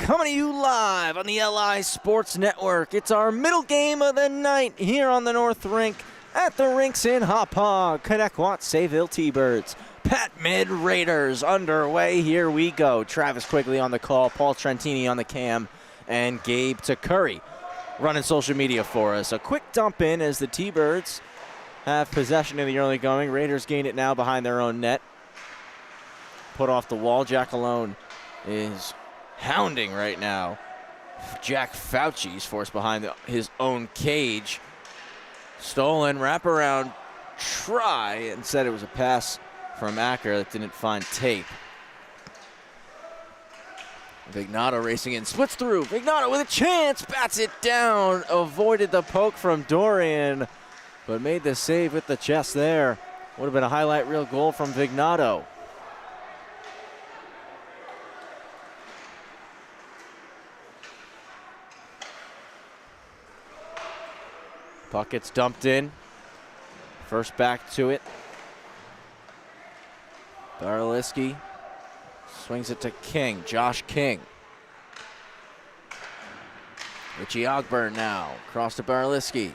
coming to you live on the LI Sports Network. It's our middle game of the night here on the North Rink at the rinks in Hauppauge. Connetquot Sayville T-Birds. Pat-Mid Raiders underway. Here we go. Travis Quigley on the call, Paul Trentini on the cam, and Gabe Curry running social media for us. A quick dump in as the T-Birds have possession in the early going. Raiders gain it now behind their own net. Put off the wall. Jack Alone is hounding right now. Jack Fauci's forced behind his own cage. Stolen wraparound try, and said it was a pass from Acker that didn't find tape. Vignato racing in, splits through. Vignato with a chance, bats it down. Avoided the poke from Dorian, but made the save with the chest there. Would have been a highlight reel goal from Vignato. Puck gets dumped in. First back to it. Barliski swings it to King. Josh King. Richie Ogburn now. Across to Barliski.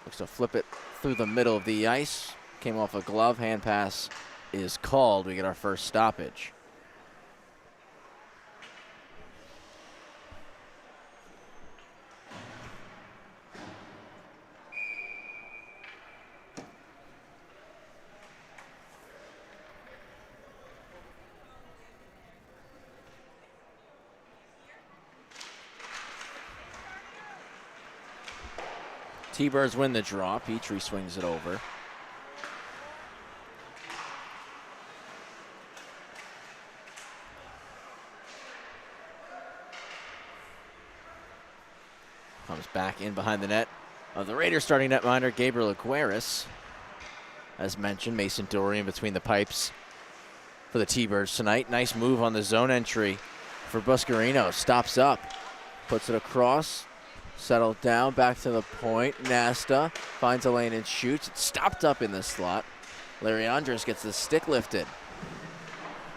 Looks to flip it through the middle of the ice. Came off a glove. Hand pass is called. We get our first stoppage. T-Birds win the draw. Petrie swings it over. Comes back in behind the net of the Raiders starting netminder Gabriel Aguirres. As mentioned, Mason Dorian between the pipes for the T-Birds tonight. Nice move on the zone entry for Buscarino. Stops up, puts it across. Settled down, back to the point. Nasta finds a lane and shoots. It's stopped up in the slot. Larry Andres gets the stick lifted.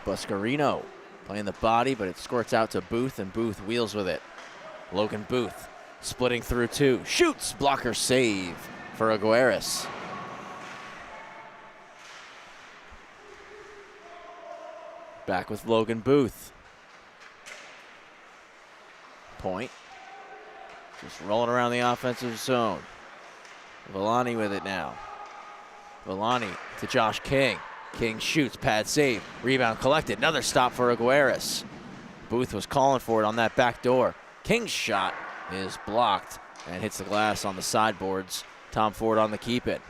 Buscarino playing the body, but it squirts out to Booth, and Booth wheels with it. Logan Booth splitting through two. Shoots! Blocker save for Aguirres. Back with Logan Booth. Point. Just rolling around the offensive zone. Villani with it now. Villani to Josh King. King shoots, pad save, rebound collected. Another stop for Aguirres. Booth was calling for it on that back door. King's shot is blocked and hits the glass on the sideboards. Tom Ford on the keep it.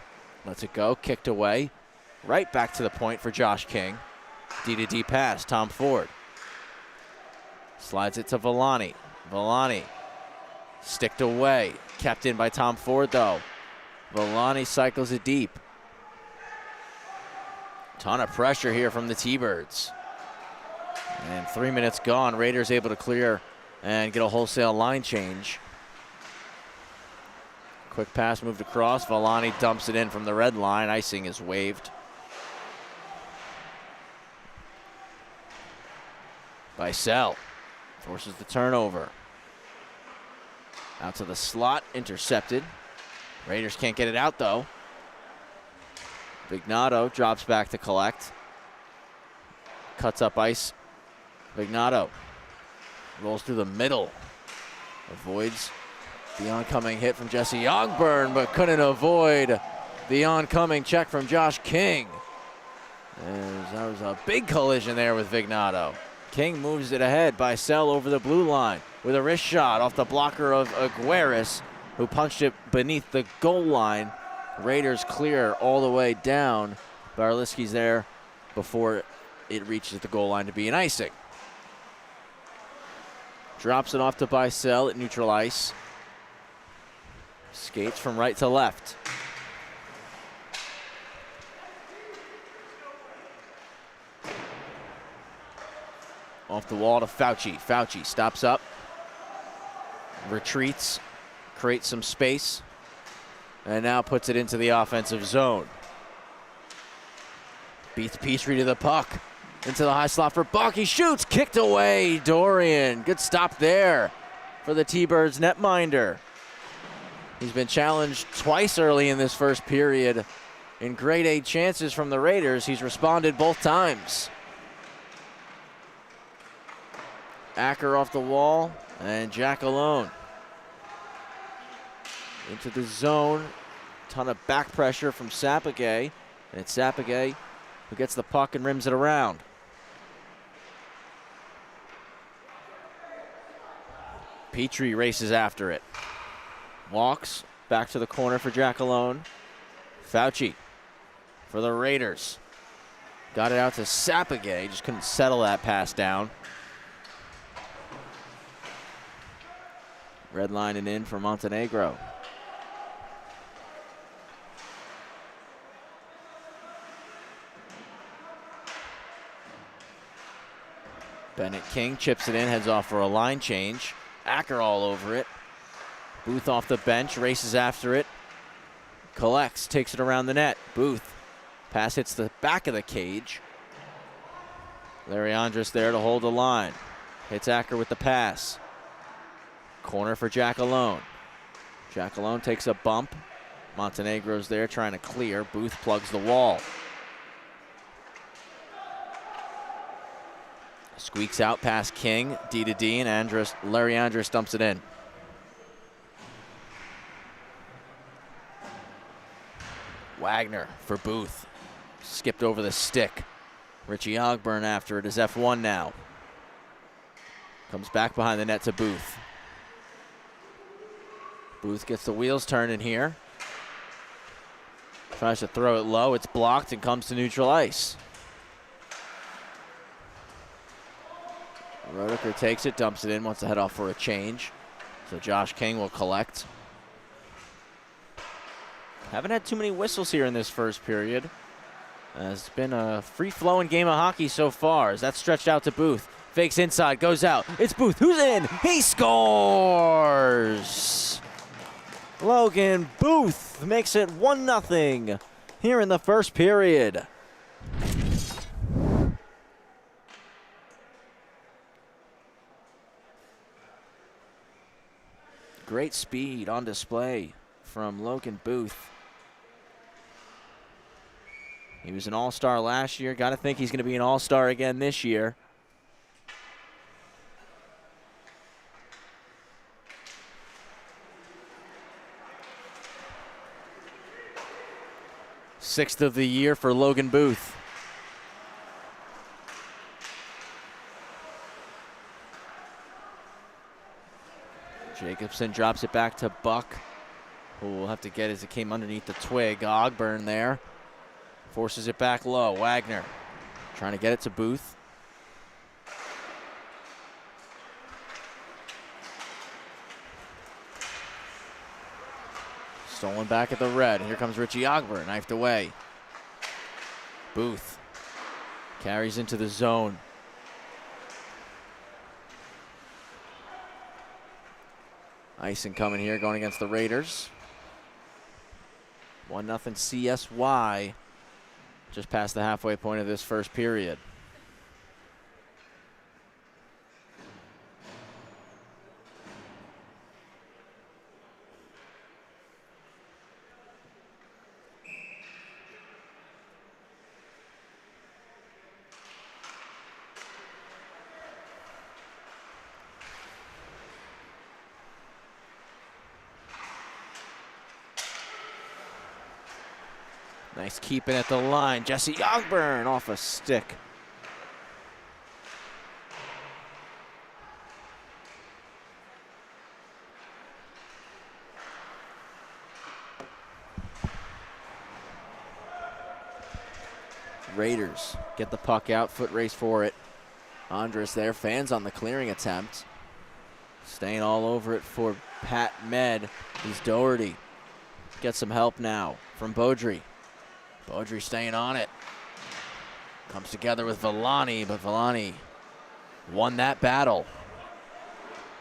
Lets it go, kicked away. Right back to the point for Josh King. D-to-D pass, Tom Ford. Slides it to Villani. Villani. Sticked away. Kept in by Tom Ford, though. Villani cycles it deep. Ton of pressure here from the T-Birds. And 3 minutes gone. Raiders able to clear and get a wholesale line change. Quick pass moved across. Villani dumps it in from the red line. Icing is waved. Bicel forces the turnover. Out to the slot, intercepted. Raiders can't get it out, though. Vignato drops back to collect. Cuts up ice. Vignato rolls through the middle. Avoids the oncoming hit from Jesse Ogburn, but couldn't avoid the oncoming check from Josh King. That was a big collision there with Vignato. King moves it ahead. Bicel over the blue line with a wrist shot off the blocker of Aguirres, who punched it beneath the goal line. Raiders clear all the way down. Barliski's there before it reaches the goal line to be an icing. Drops it off to Bicel at neutral ice. Skates from right to left. Off the wall to Fauci. Fauci stops up, retreats, creates some space, and now puts it into the offensive zone. Beats Petrie to the puck. Into the high slot for Buck. He shoots, kicked away. Dorian, good stop there for the T-Birds netminder. He's been challenged twice early in this first period in grade A chances from the Raiders. He's responded both times. Acker off the wall, and Jack alone. Into the zone, ton of back pressure from Sapagay, and it's Sapagay who gets the puck and rims it around. Petrie races after it. Walks back to the corner for Jack alone. Fauci for the Raiders. Got it out to Sapagay, just couldn't settle that pass down. Red lining in for Montenegro. Bennett King chips it in, heads off for a line change. Acker all over it. Booth off the bench, races after it. Collects, takes it around the net. Booth, pass hits the back of the cage. Larry Andrus there to hold the line. Hits Acker with the pass. Corner for Jack alone. Jack alone takes a bump. Montenegro's there trying to clear. Booth plugs the wall. Squeaks out past King, D to D, and Larry Andrus dumps it in. Wagner for Booth. Skipped over the stick. Richie Ogburn after it is F1 now. Comes back behind the net to Booth. Booth gets the wheels turning here. Tries to throw it low. It's blocked and comes to neutral ice. Roediker takes it, dumps it in, wants to head off for a change. So Josh King will collect. Haven't had too many whistles here in this first period. It's been a free-flowing game of hockey so far. As that's stretched out to Booth. Fakes inside, goes out. It's Booth, who's in? He scores! Logan Booth makes it 1-0 here in the first period. Great speed on display from Logan Booth. He was an all-star last year. Got to think he's going to be an all-star again this year. Sixth of the year for Logan Booth. Jacobson drops it back to Buck, who will have to get as it came underneath the twig. Ogburn there. Forces it back low. Wagner trying to get it to Booth. Stolen back at the red. Here comes Richie Ogburn, knifed away. Booth carries into the zone. Icing coming here, going against the Raiders. 1-0 CSY, just past the halfway point of this first period. Nice keeping at the line. Jesse Ogburn off a stick. Raiders get the puck out, foot race for it. Andrus there, fans on the clearing attempt. Staying all over it for Pat Med. He's Doherty. Get some help now from Beaudry. Beaudry staying on it. Comes together with Villani, but Villani won that battle.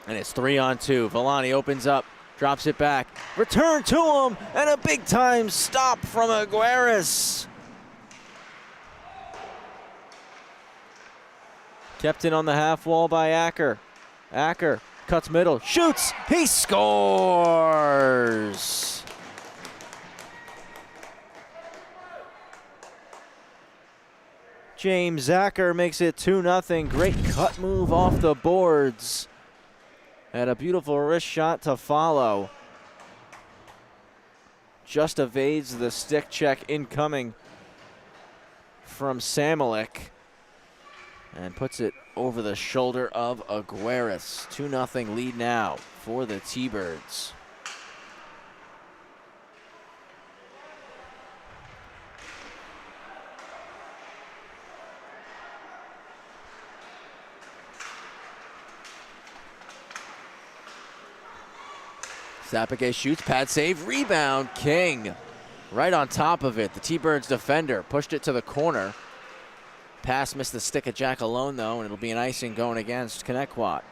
And it's 3-on-2. Villani opens up, drops it back. Return to him, and a big-time stop from Aguirres. Kept in on the half wall by Acker. Acker cuts middle, shoots, he scores! James Acker makes it 2-0. Great cut move off the boards. And a beautiful wrist shot to follow. Just evades the stick check incoming from Samolik. And puts it over the shoulder of Aguirres. 2-0 lead now for the T-Birds. Sapake shoots, pad save, rebound, King. Right on top of it, the T-Birds defender pushed it to the corner. Pass missed the stick of Jack alone though, and it'll be an icing going against Connetquot.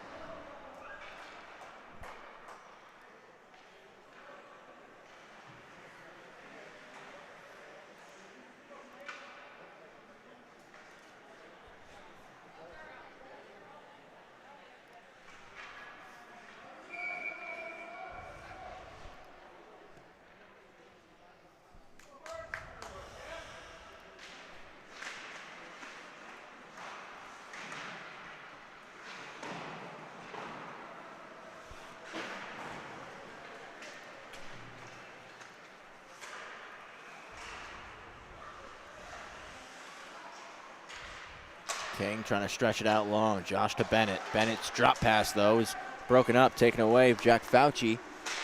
King trying to stretch it out long. Josh to Bennett. Bennett's drop pass, though, is broken up, taken away. Jack Fauci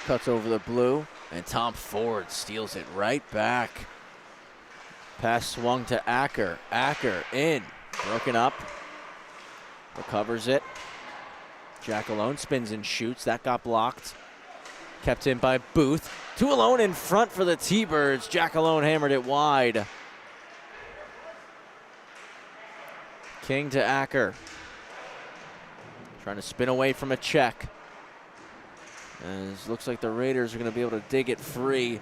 cuts over the blue, and Tom Ford steals it right back. Pass swung to Acker. Acker in. Broken up. Recovers it. Jack alone spins and shoots. That got blocked. Kept in by Booth. 2 alone in front for the T-Birds. Jack alone hammered it wide. King to Acker. Trying to spin away from a check. As looks like the Raiders are going to be able to dig it free.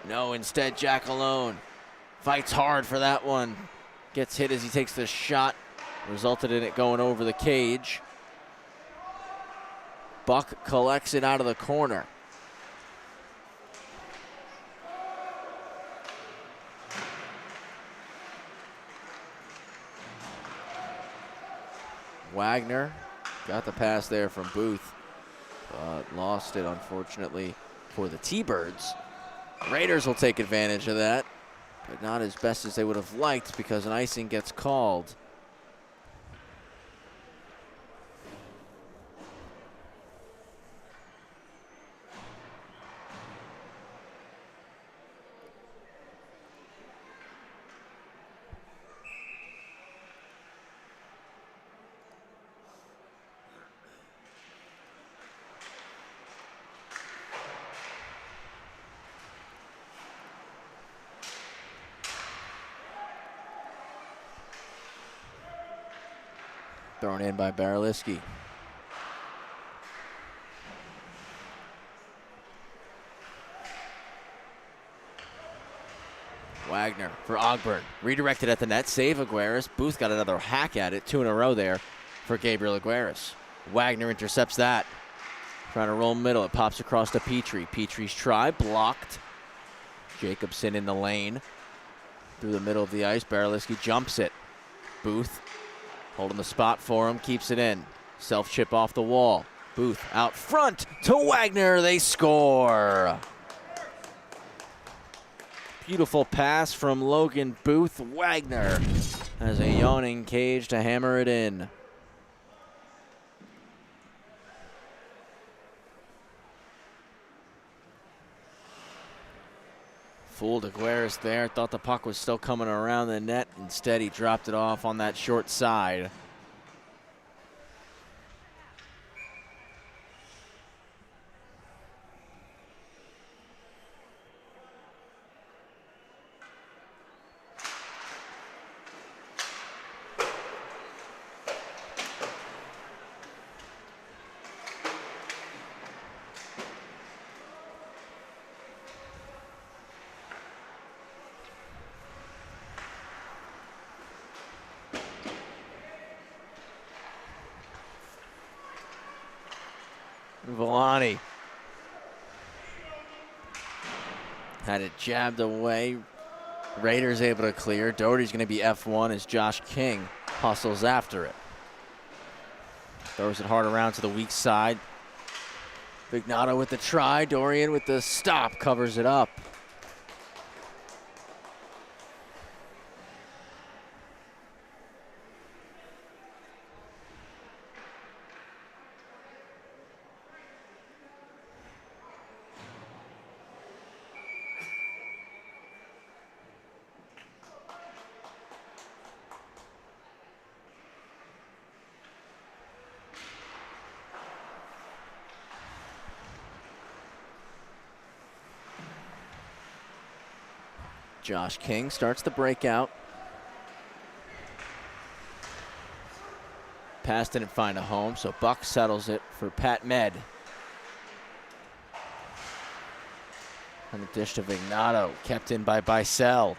No, instead Jack alone fights hard for that one. Gets hit as he takes the shot. Resulted in it going over the cage. Buck collects it out of the corner. Wagner got the pass there from Booth, but lost it, unfortunately, for the T-Birds. Raiders will take advantage of that, but not as best as they would have liked because an icing gets called. Thrown in by Baraliski. Wagner for Ogburn. Redirected at the net. Save Aguirres. Booth got another hack at it. 2 in a row there for Gabriel Aguirres. Wagner intercepts that. Trying to roll middle. It pops across to Petrie. Petrie's try. Blocked. Jacobson in the lane. Through the middle of the ice. Baraliski jumps it. Booth holding the spot for him, keeps it in. Self-chip off the wall. Booth out front to Wagner. They score. Beautiful pass from Logan Booth. Wagner has a yawning cage to hammer it in. Fooled Aguirres there. Thought the puck was still coming around the net. Instead, he dropped it off on that short side. Villani had it jabbed away. Raiders able to clear. Doherty's going to be F1 as Josh King hustles after it. Throws it hard around to the weak side. Vignato with the try. Dorian with the stop covers it up. Josh King starts the breakout. Pass didn't find a home, so Buck settles it for Pat Med. And the dish to Vignato, kept in by Bicel.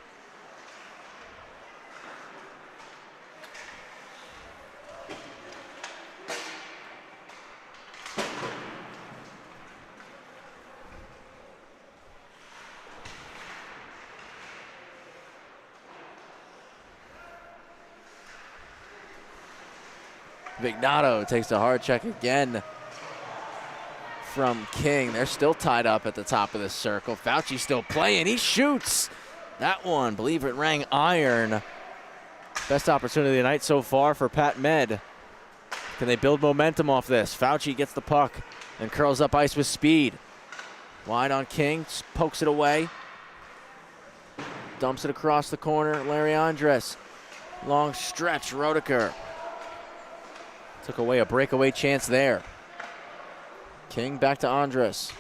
Vignato takes a hard check again from King. They're still tied up at the top of the circle. Fauci still playing. He shoots. That one, believe it rang iron. Best opportunity of the night so far for Pat Med. Can they build momentum off this? Fauci gets the puck and curls up ice with speed. Wide on King, pokes it away. Dumps it across the corner. Larry Andres. Long stretch, Roediger. Took away a breakaway chance there. King back to Andres.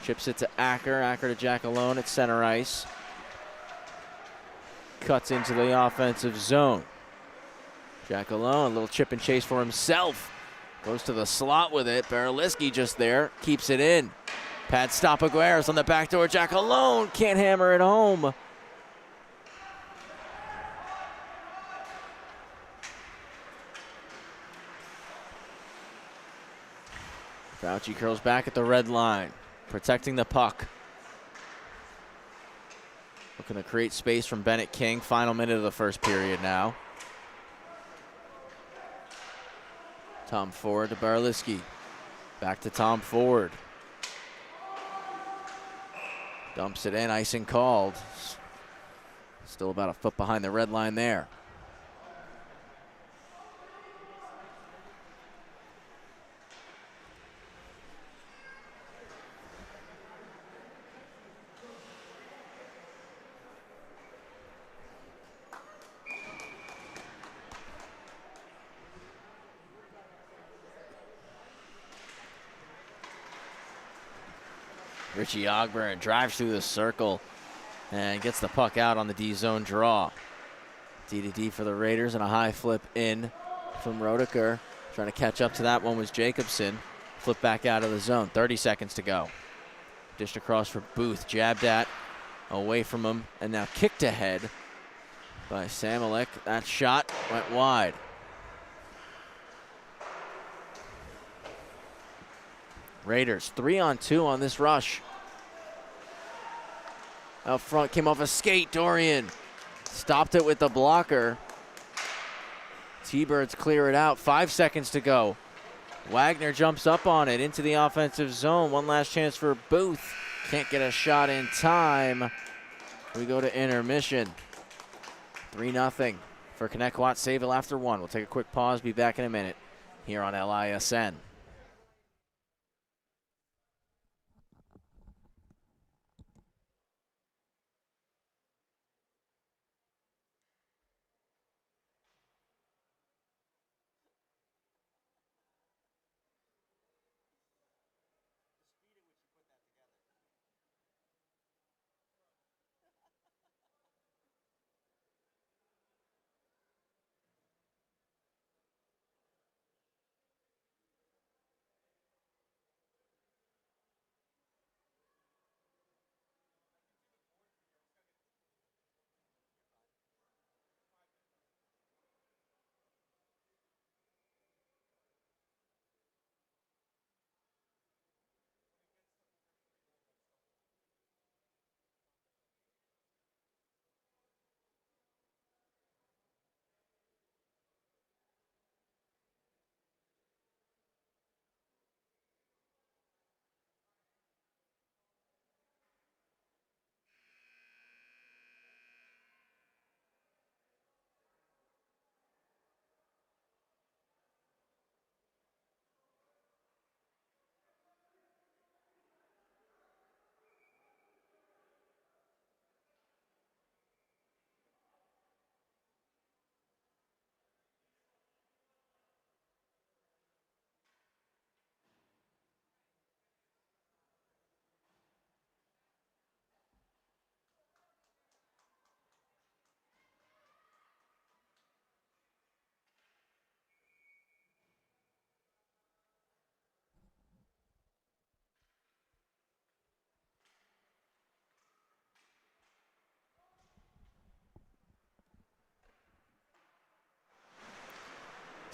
Chips it to Acker. Acker to Jack alone at center ice. Cuts into the offensive zone. Jack alone, a little chip and chase for himself. Goes to the slot with it. Berliski just there, keeps it in. Pad stop Aguirre's on the back door. Jack alone, can't hammer it home. Fauci curls back at the red line, protecting the puck. Looking to create space from Bennett King. Final minute of the first period now. Tom Ford to Berliski. Back to Tom Ford. Dumps it in, icing called. Still about a foot behind the red line there. Richie Ogburn drives through the circle and gets the puck out on the D-zone draw. D-to-D for the Raiders and a high flip in from Roediger. Trying to catch up to that one was Jacobson. Flip back out of the zone. 30 seconds to go. Dished across for Booth. Jabbed at. Away from him. And now kicked ahead by Samalek. That shot went wide. Raiders 3-on-2 on this rush. Out front, came off a skate. Dorian stopped it with the blocker. T-Birds clear it out. 5 seconds to go. Wagner jumps up on it into the offensive zone. One last chance for Booth. Can't get a shot in time. We go to intermission. 3-0 for Connetquot Sayville after one. We'll take a quick pause. Be back in a minute here on LISN.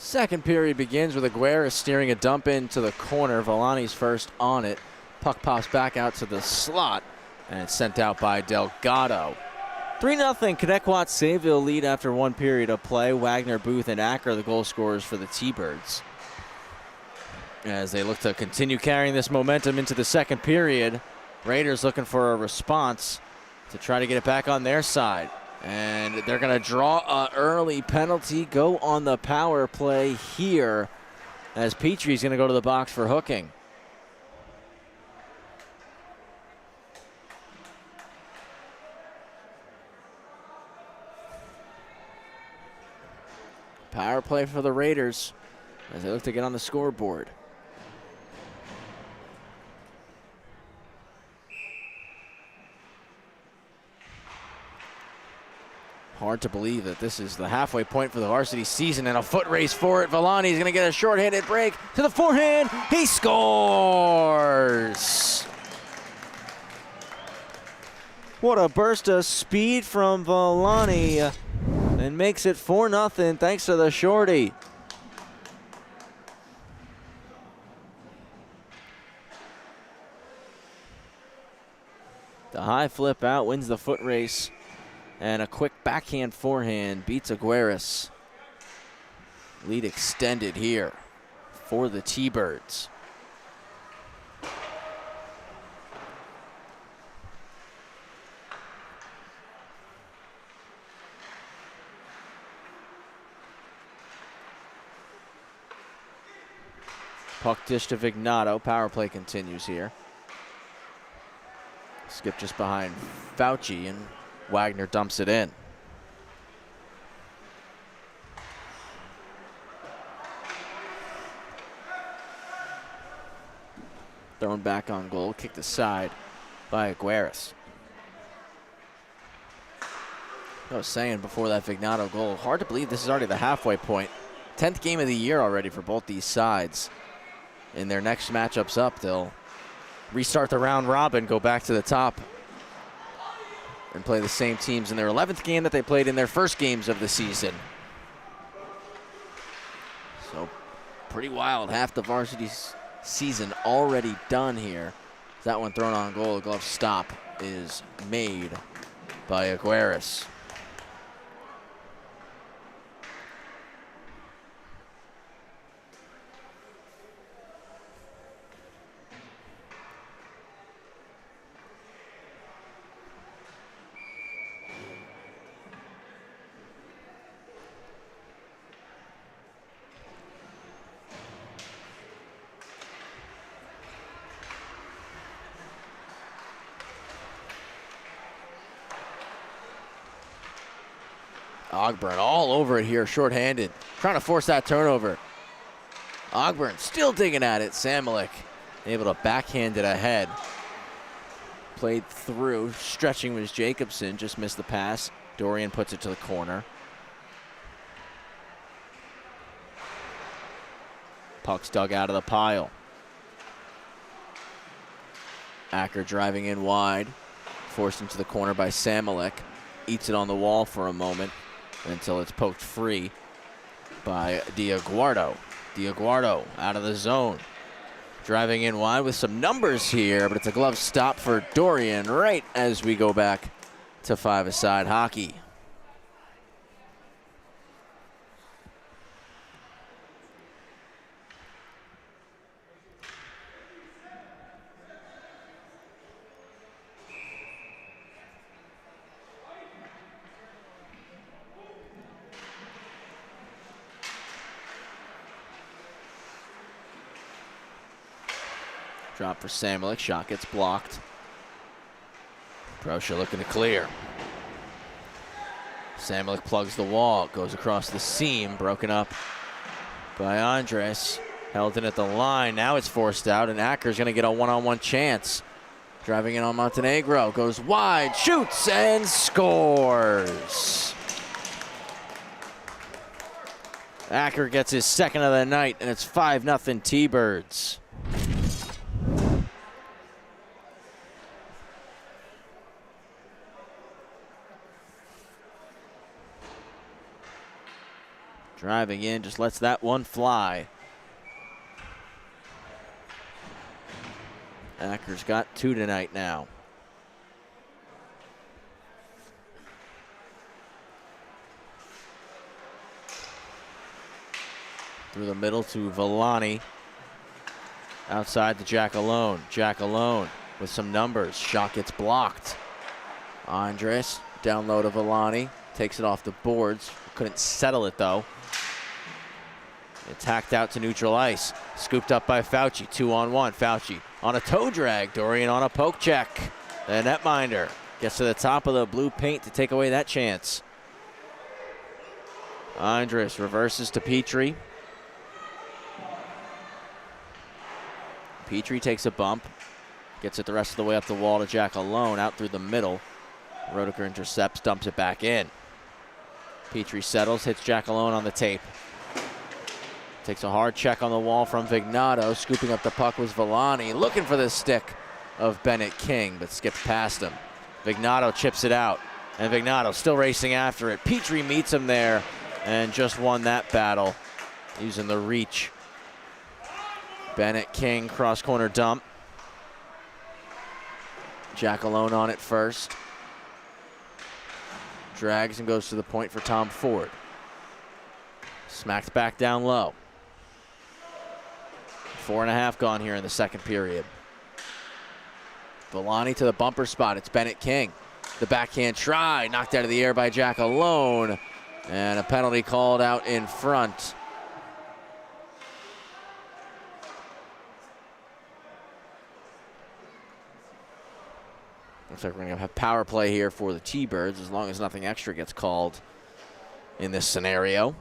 Second period begins with Aguirre steering a dump into the corner. Villani's first on it. Puck pops back out to the slot, and it's sent out by Delgado. 3-0 Connetquot Sayville lead after 1 period of play. Wagner, Booth, and Acker the goal scorers for the T-Birds. As they look to continue carrying this momentum into the second period, Raiders looking for a response to try to get it back on their side. And they're going to draw an early penalty, go on the power play here, as Petrie's going to go to the box for hooking. Power play for the Raiders as they look to get on the scoreboard. Hard to believe that this is the halfway point for the varsity season, and a foot race for it. Villani's going to get a short-handed break to the forehand. He scores! What a burst of speed from Villani, and makes it 4-0 thanks to the shorty. The high flip out wins the foot race. And a quick backhand forehand beats Aguirre. Lead extended here for the T-Birds. Puck dish to Vignato. Power play continues here. Skip just behind Fauci, and Wagner dumps it in. Thrown back on goal, kicked aside by Aguirre. I was saying before that Vignato goal, hard to believe this is already the halfway point. 10th game of the year already for both these sides. In their next matchups up, they'll restart the round robin, go back to the top, and play the same teams in their 11th game that they played in their first games of the season. So pretty wild. Half the varsity season already done here. That one thrown on goal. The glove stop is made by Aguirre. Ogburn all over it here, shorthanded, trying to force that turnover. Ogburn still digging at it. Samalik able to backhand it ahead. Played through, stretching was Jacobson, just missed the pass. Dorian puts it to the corner. Puck's dug out of the pile. Acker driving in wide, forced into the corner by Samalik. Eats it on the wall for a moment until it's poked free by Diaguardo. Diaguardo out of the zone. Driving in wide with some numbers here, but it's a glove stop for Dorian right as we go back to five-a-side hockey. Drop for Samalik, shot gets blocked. Proscia looking to clear. Samalik plugs the wall, goes across the seam, broken up by Andres. Held in at the line, now it's forced out, and Acker's gonna get a one-on-one chance. Driving in on Montenegro, goes wide, shoots, and scores. Acker gets his second of the night, and it's 5-0 T-Birds. Driving in, just lets that one fly. Acker's got 2 tonight now. Through the middle to Villani. Outside to Jack Alone. Jack Alone with some numbers. Shot gets blocked. Andres down low to Villani. Takes it off the boards. Couldn't settle it though. It's hacked out to neutral ice. Scooped up by Fauci. 2-on-1. Fauci on a toe drag. Dorian on a poke check. The netminder gets to the top of the blue paint to take away that chance. Andres reverses to Petrie. Petrie takes a bump. Gets it the rest of the way up the wall to Jack Alone. Out through the middle. Roediger intercepts. Dumps it back in. Petrie settles. Hits Jack Alone on the tape. Takes a hard check on the wall from Vignato. Scooping up the puck was Villani. Looking for the stick of Bennett King, but skips past him. Vignato chips it out. And Vignato still racing after it. Petrie meets him there and just won that battle using the reach. Bennett King cross corner dump. Jack Alone on it first. Drags and goes to the point for Tom Ford. Smacked back down low. 4.5 gone here in the second period. Villani to the bumper spot. It's Bennett King. The backhand try. Knocked out of the air by Jack Alone. And a penalty called out in front. Looks like we're going to have power play here for the T-Birds as long as nothing extra gets called in this scenario.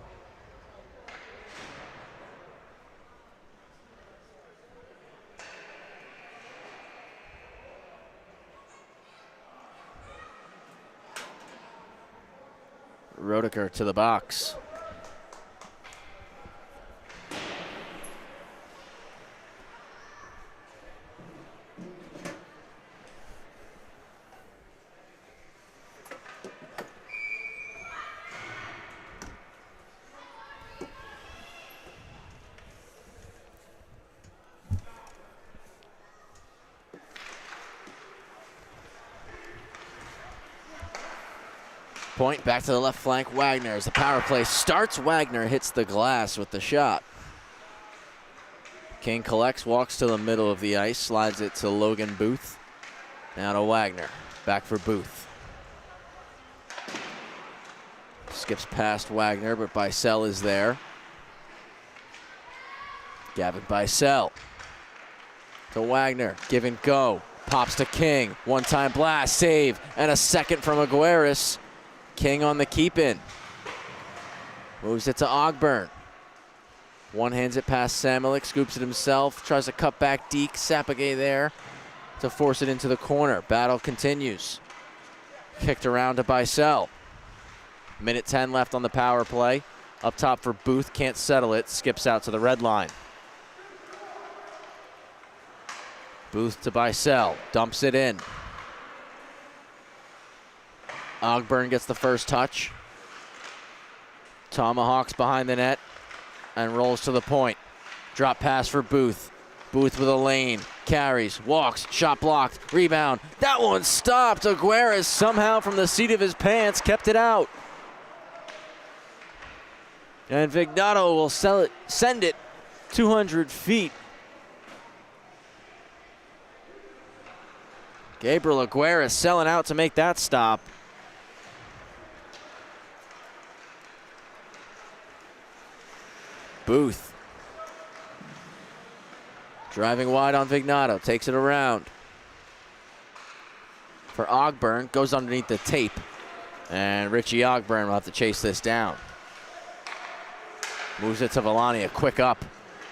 Roediger to the box. Point back to the left flank. Wagner as the power play starts. Wagner hits the glass with the shot. King collects, walks to the middle of the ice, slides it to Logan Booth. Now to Wagner. Back for Booth. Skips past Wagner, but Bicel is there. Gavin Bicel to Wagner. Give and go. Pops to King. One-time blast, save, and a second from Aguirres. King on the keep-in. Moves it to Ogburn. One hands it past Samelik, scoops it himself, tries to cut back Deke. Sapagay there to force it into the corner. Battle continues. Kicked around to Bicel. Minute 10 left on the power play. Up top for Booth, can't settle it, skips out to the red line. Booth to Bicel, dumps it in. Ogburn gets the first touch. Tomahawks behind the net and rolls to the point. Drop pass for Booth. Booth with a lane. Carries, walks, shot blocked, rebound. That one stopped. Aguirres somehow from the seat of his pants kept it out. And Vignato will send it 200 feet. Gabriel Aguirres selling out to make that stop. Booth. Driving wide on Vignato, takes it around. For Ogburn, goes underneath the tape. And Richie Ogburn will have to chase this down. Moves it to Villani, a quick up.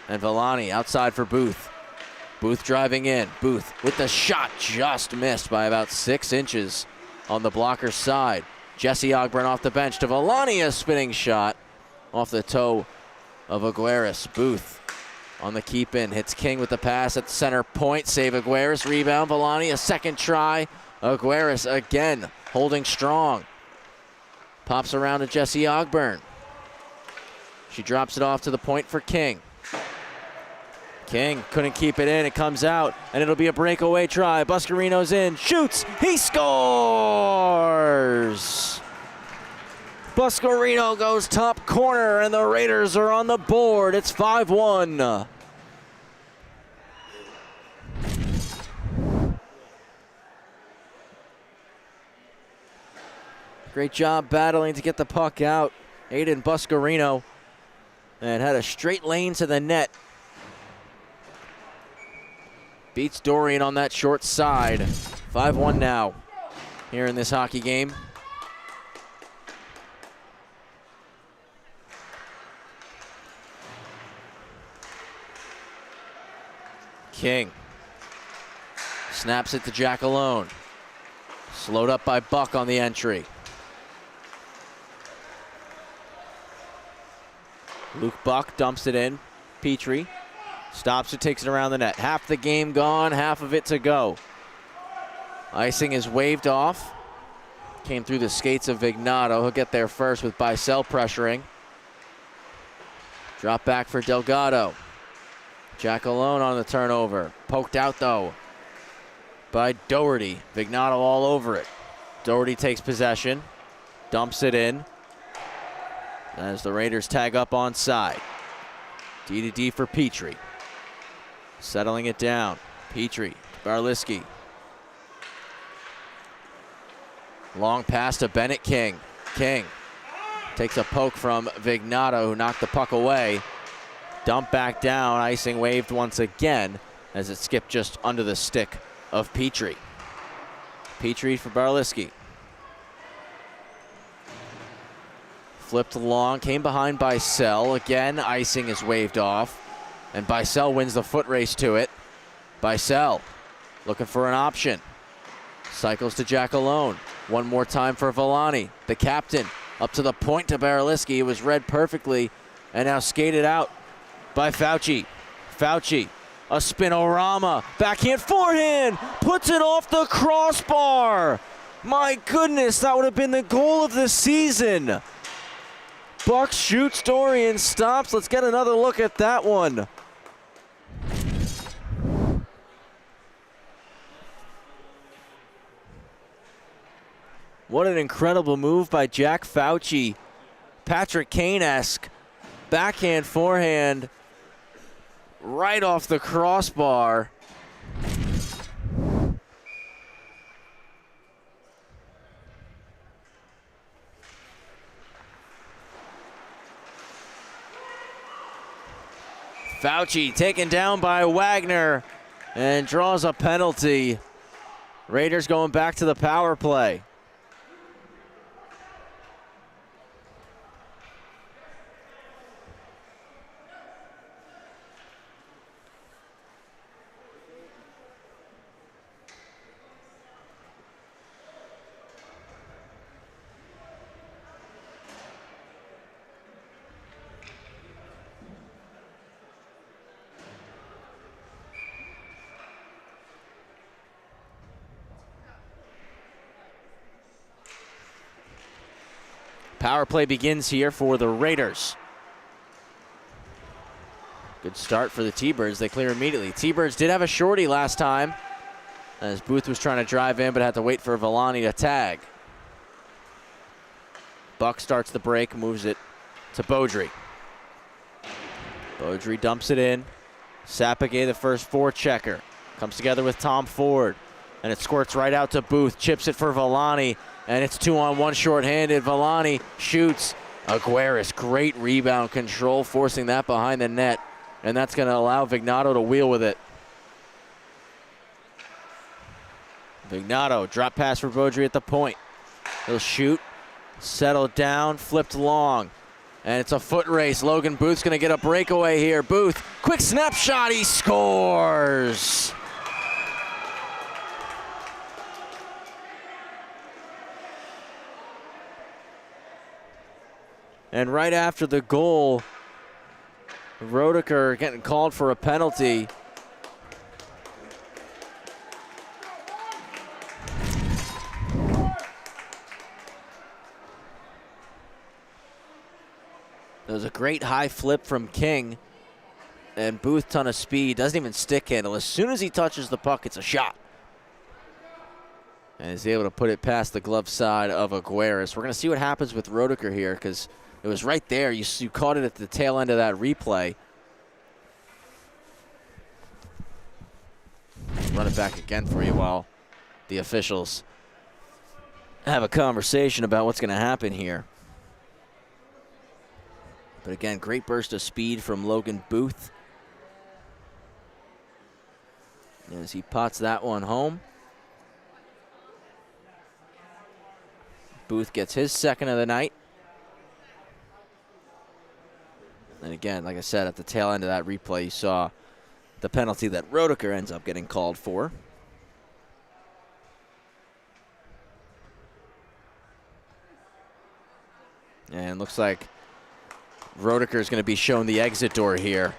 And Villani outside for Booth. Booth driving in. Booth with the shot, just missed by about 6 inches on the blocker's side. Jesse Ogburn off the bench to Villani, a spinning shot off the toe of Aguirres. Booth on the keep in, hits King with the pass at the center point. Save Aguirres, rebound Villani, a second try. Aguirres again holding strong. Pops around to Jesse Ogburn. She drops it off to the point for King. King couldn't keep it in. It comes out, and it'll be a breakaway try. Buscarino's in, shoots, he scores! Buscarino goes top corner, and the Raiders are on the board. It's 5-1. Great job battling to get the puck out. Aiden Buscarino, and had a straight lane to the net. Beats Dorian on that short side. 5-1 now here in this hockey game. King snaps it to Jack alone. Slowed up by Buck on the entry. Luke Buck dumps it in. Petrie stops it, takes it around the net. Half the game gone, half of it to go. Icing is waved off. Came through the skates of Vignato. He'll get there first with Bicel pressuring. Drop back for Delgado. Jack alone on the turnover. Poked out though by Doherty. Vignato all over it. Doherty takes possession. Dumps it in. As the Raiders tag up on side. D to D for Petrie. Settling it down. Petrie to Barliski. Long pass to Bennett King. King takes a poke from Vignato, who knocked the puck away. Dump back down. Icing waved once again as it skipped just under the stick of Petrie. Petrie for Barliski. Flipped along, came behind Bicel. Again, icing is waved off. And Bicel wins the foot race to it. Bicel looking for an option. Cycles to Jack alone. One more time for Villani. The captain up to the point to Barliski. It was read perfectly and now skated out by Fauci. Fauci, a spinorama. Backhand forehand. Puts it off the crossbar. My goodness, that would have been the goal of the season. Buck shoots, Dorian stops. Let's get another look at that one. What an incredible move by Jack Fauci. Patrick Kane-esque. Backhand forehand right off the crossbar. Fauci taken down by Wagner and draws a penalty. Raiders going back to the power play. Power play begins here for the Raiders. Good start for the T-Birds. They clear immediately. T-Birds did have a shorty last time as Booth was trying to drive in but had to wait for Villani to tag. Buck starts the break, moves it to Beaudry. Beaudry dumps it in. Sapigay, the first forechecker, comes together with Tom Ford, and it squirts right out to Booth. Chips it for Villani. And it's 2-on-1 shorthanded. Villani shoots. Aguirres, great rebound control, forcing that behind the net. And that's going to allow Vignato to wheel with it. Vignato, drop pass for Beaudry at the point. He'll shoot, settle down, flipped long. And it's a foot race. Logan Booth's going to get a breakaway here. Booth, quick snapshot, he scores! And right after the goal, Roediker getting called for a penalty. There was a great high flip from King, and Booth, ton of speed, doesn't even stick handle. As soon as he touches the puck, it's a shot. And is able to put it past the glove side of Aguirres. We're going to see what happens with Roediger here, because it was right there. You caught it at the tail end of that replay. Run it back again for you while the officials have a conversation about what's going to happen here. But again, great burst of speed from Logan Booth as he pots that one home. Booth gets his second of the night. And again, like I said, at the tail end of that replay, you saw the penalty that Roediger ends up getting called for. And looks like Roediger is going to be shown the exit door here.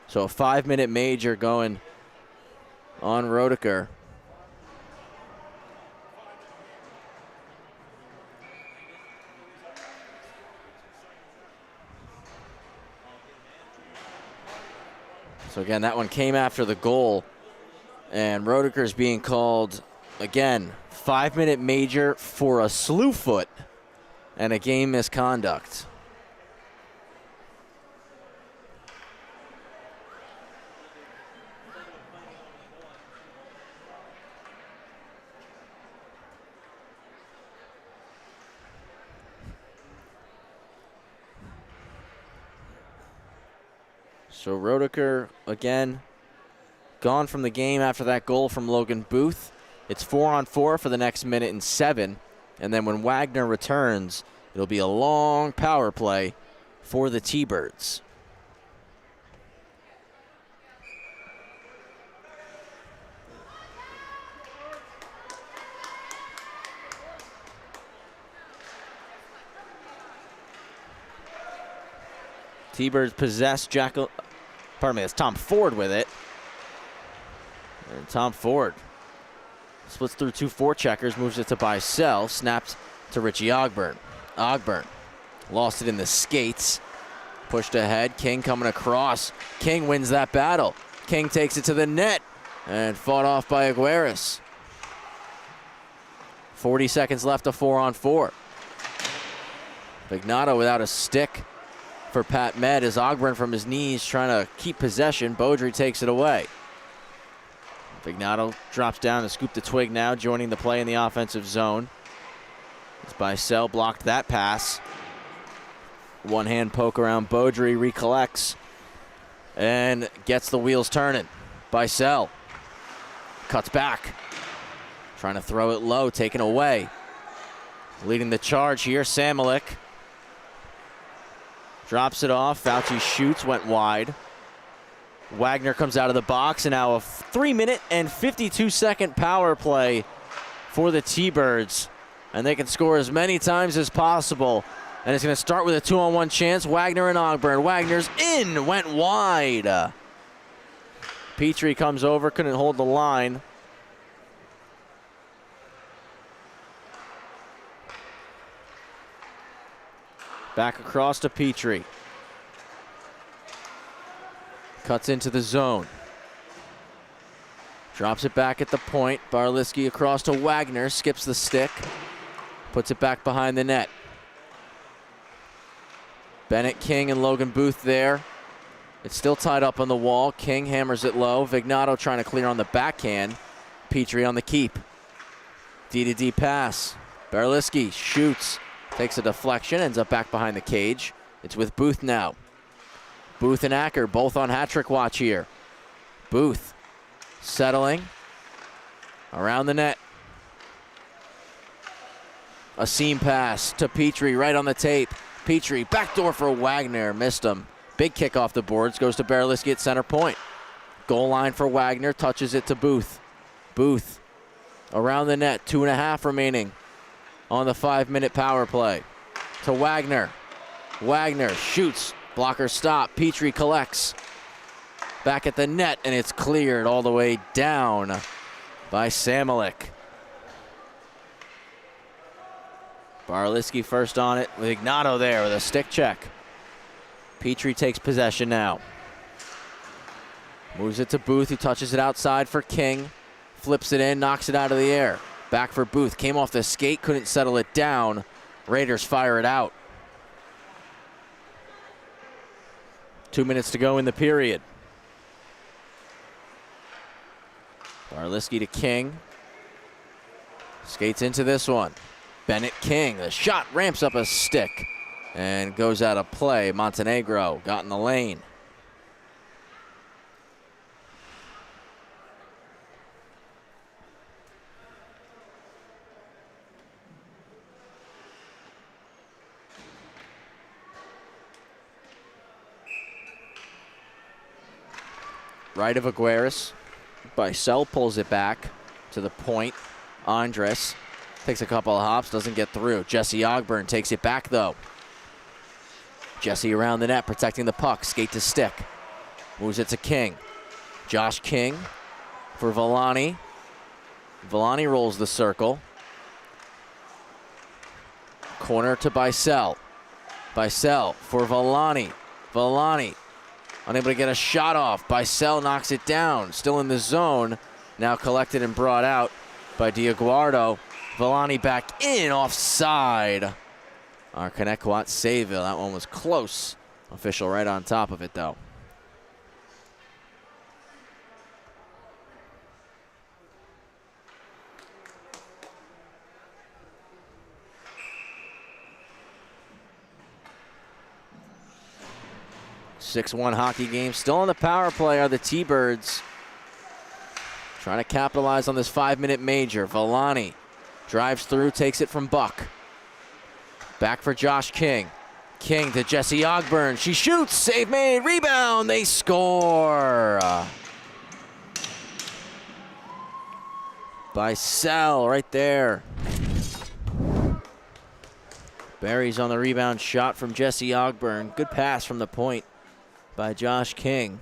So a 5-minute major going on Roediger. So again, that one came after the goal, and Roediger is being called, again, 5-minute major for a slew foot and a game misconduct. So Roediger, again, gone from the game after that goal from Logan Booth. It's 4-on-4 for the next minute and 7. And then when Wagner returns, it'll be a long power play for the T-Birds. T-Birds possess it's Tom Ford with it. And Tom Ford splits through 2 forecheckers, moves it to Bicel, snaps to Richie Ogburn. Ogburn lost it in the skates, pushed ahead. King coming across. King wins that battle. King takes it to the net and fought off by Aguirres. 40 seconds left of 4-on-4. Vignato without a stick for Pat Med as Ogburn from his knees trying to keep possession. Beaudry takes it away. Vignato drops down to scoop the twig now, joining the play in the offensive zone. As Bicel blocked that pass. One-hand poke around Beaudry, recollects, and gets the wheels turning. Bicel cuts back, trying to throw it low, taken away. Leading the charge here, Samolik. Drops it off, Fauci shoots, went wide. Wagner comes out of the box, and now a 3-minute and 52-second power play for the T-Birds. And they can score as many times as possible. And it's going to start with a 2-on-1 chance. Wagner and Ogburn. Wagner's in, went wide. Petrie comes over, couldn't hold the line. Back across to Petrie. Cuts into the zone. Drops it back at the point. Barliski across to Wagner. Skips the stick. Puts it back behind the net. Bennett, King, and Logan Booth there. It's still tied up on the wall. King hammers it low. Vignato trying to clear on the backhand. Petrie on the keep. D-to-D pass. Barliski shoots. Takes a deflection, ends up back behind the cage. It's with Booth now. Booth and Acker both on hat-trick watch here. Booth settling around the net. A seam pass to Petrie right on the tape. Petrie, backdoor for Wagner, missed him. Big kick off the boards, goes to Barliski at center point. Goal line for Wagner, touches it to Booth. Booth around the net, 2.5 remaining on the 5-minute power play. To Wagner. Wagner shoots. Blocker stop. Petrie collects. Back at the net, and it's cleared all the way down by Samolik. Barliski first on it with Ignato there with a stick check. Petrie takes possession now. Moves it to Booth, who touches it outside for King. Flips it in, knocks it out of the air. Back for Booth, came off the skate, couldn't settle it down. Raiders fire it out. 2 minutes to go in the period. Barliski to King. Skates into this one. Bennett King, the shot ramps up a stick and goes out of play. Montenegro got in the lane. Right of Aguirres. Bicel pulls it back to the point. Andres takes a couple of hops, doesn't get through. Jesse Ogburn takes it back though. Jesse around the net, protecting the puck. Skate to stick. Moves it to King. Josh King for Villani. Villani rolls the circle. Corner to Bicel. Bicel for Villani. Villani unable to get a shot off. Bicel knocks it down. Still in the zone. Now collected and brought out by Diaguardo. Villani back in, offside. Our Connetquot Sayville. That one was close. Official right on top of it, though. .6-1 hockey game. Still on the power play are the T-Birds. Trying to capitalize on this 5-minute major. Villani drives through, takes it from Buck. Back for Josh King. King to Jesse Ogburn. She shoots, save made, rebound, they score. Bicel right there. Barry's on the rebound shot from Jesse Ogburn. Good pass from the point by Josh King.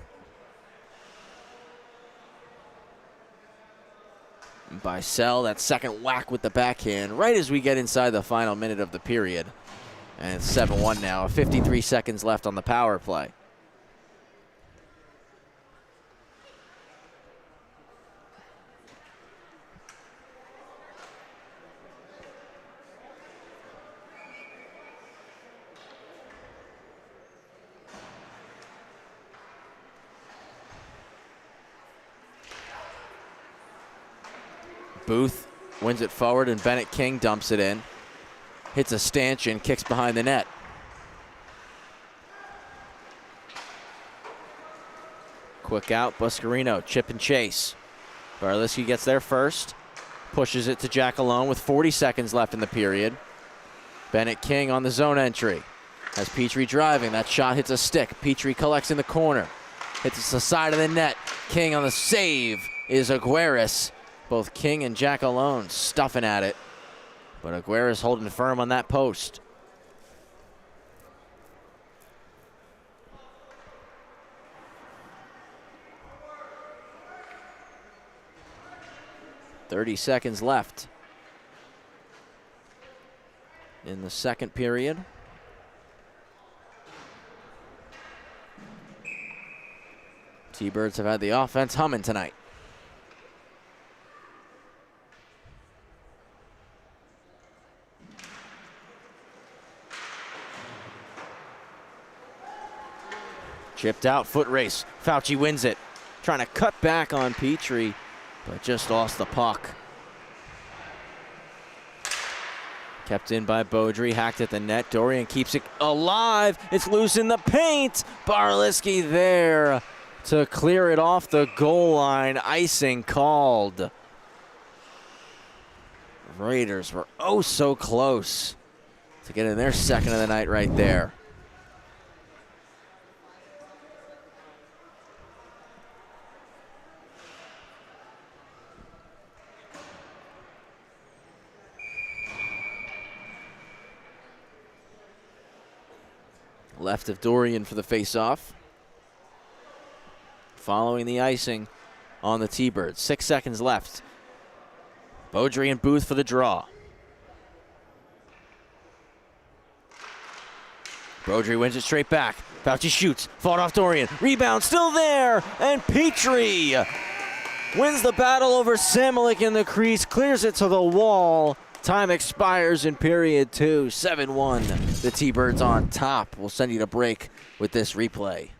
Bicel, that second whack with the backhand right as we get inside the final minute of the period. And it's 7-1 now, 53 seconds left on the power play. Booth wins it forward and Bennett King dumps it in. Hits a stanchion, kicks behind the net. Quick out, Buscarino, chip and chase. Barliski gets there first. Pushes it to Jack alone with 40 seconds left in the period. Bennett King on the zone entry. Has Petrie driving, that shot hits a stick. Petrie collects in the corner. Hits the side of the net. King on the save is Aguirres. Both King and Jack alone stuffing at it. But Aguirres holding firm on that post. .30 seconds left in the second period. T-Birds have had the offense humming tonight. Chipped out, foot race. Fauci wins it. Trying to cut back on Petrie, but just lost the puck. Kept in by Beaudry, hacked at the net. Dorian keeps it alive. It's loose in the paint. Barliski there to clear it off the goal line. Icing called. Raiders were oh so close to getting their second of the night right there. Left of Dorian for the faceoff. Following the icing on the T-Birds. 6 seconds left. Beaudry and Booth for the draw. Brodry wins it straight back. Fauci shoots, fought off Dorian. Rebound still there, and Petrie wins the battle over Samalik in the crease, clears it to the wall. Time expires in period 2, 7-1. The T-Birds on top. We'll send you to break with this replay.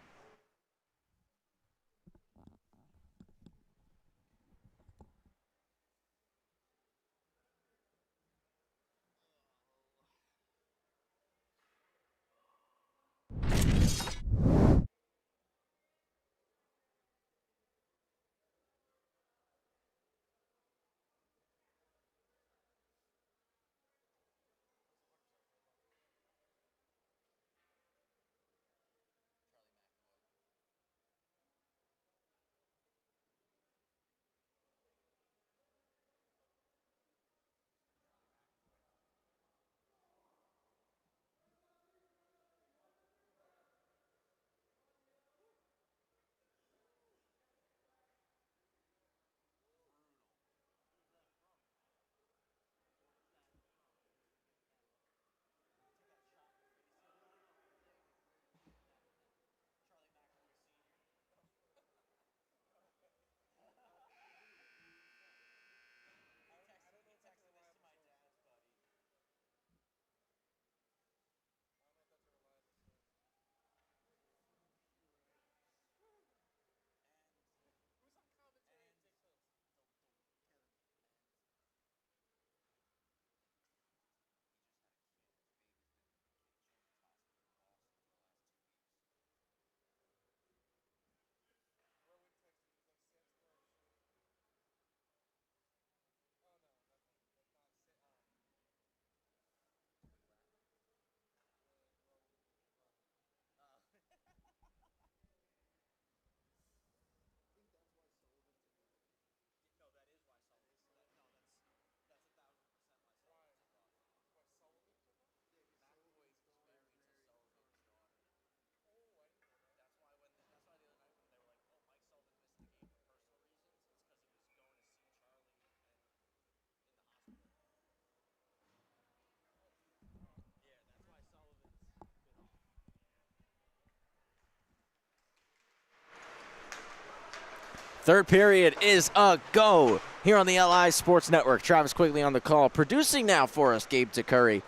Third period is a go here on the LI Sports Network. Travis Quigley on the call. Producing now for us, Gabe DeCurry.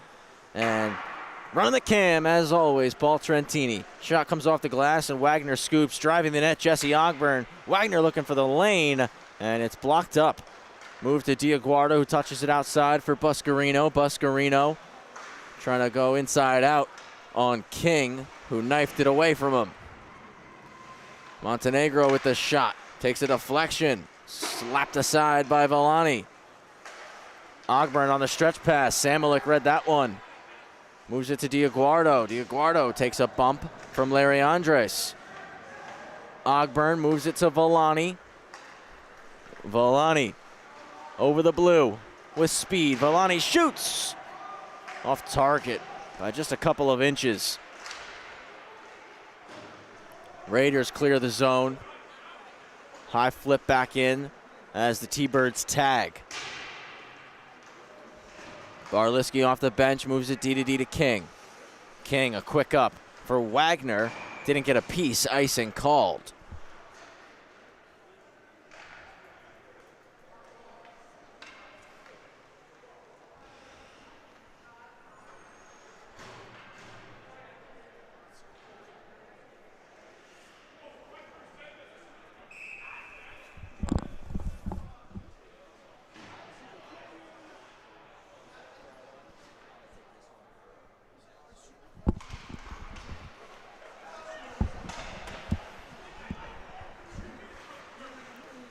And running the cam, as always, Paul Trentini. Shot comes off the glass, and Wagner scoops. Driving the net, Jesse Ogburn. Wagner looking for the lane, and it's blocked up. Move to Diaguardo, who touches it outside for Buscarino. Buscarino trying to go inside out on King, who knifed it away from him. Montenegro with the shot. Takes a deflection. Slapped aside by Villani. Ogburn on the stretch pass. Samalik read that one. Moves it to Diaguardo. Diaguardo takes a bump from Larry Andres. Ogburn moves it to Villani. Villani over the blue with speed. Villani shoots off target by just a couple of inches. Raiders clear the zone. High flip back in as the T-Birds tag. Barliski off the bench, moves it D to King. King, a quick up for Wagner. Didn't get a piece, icing called.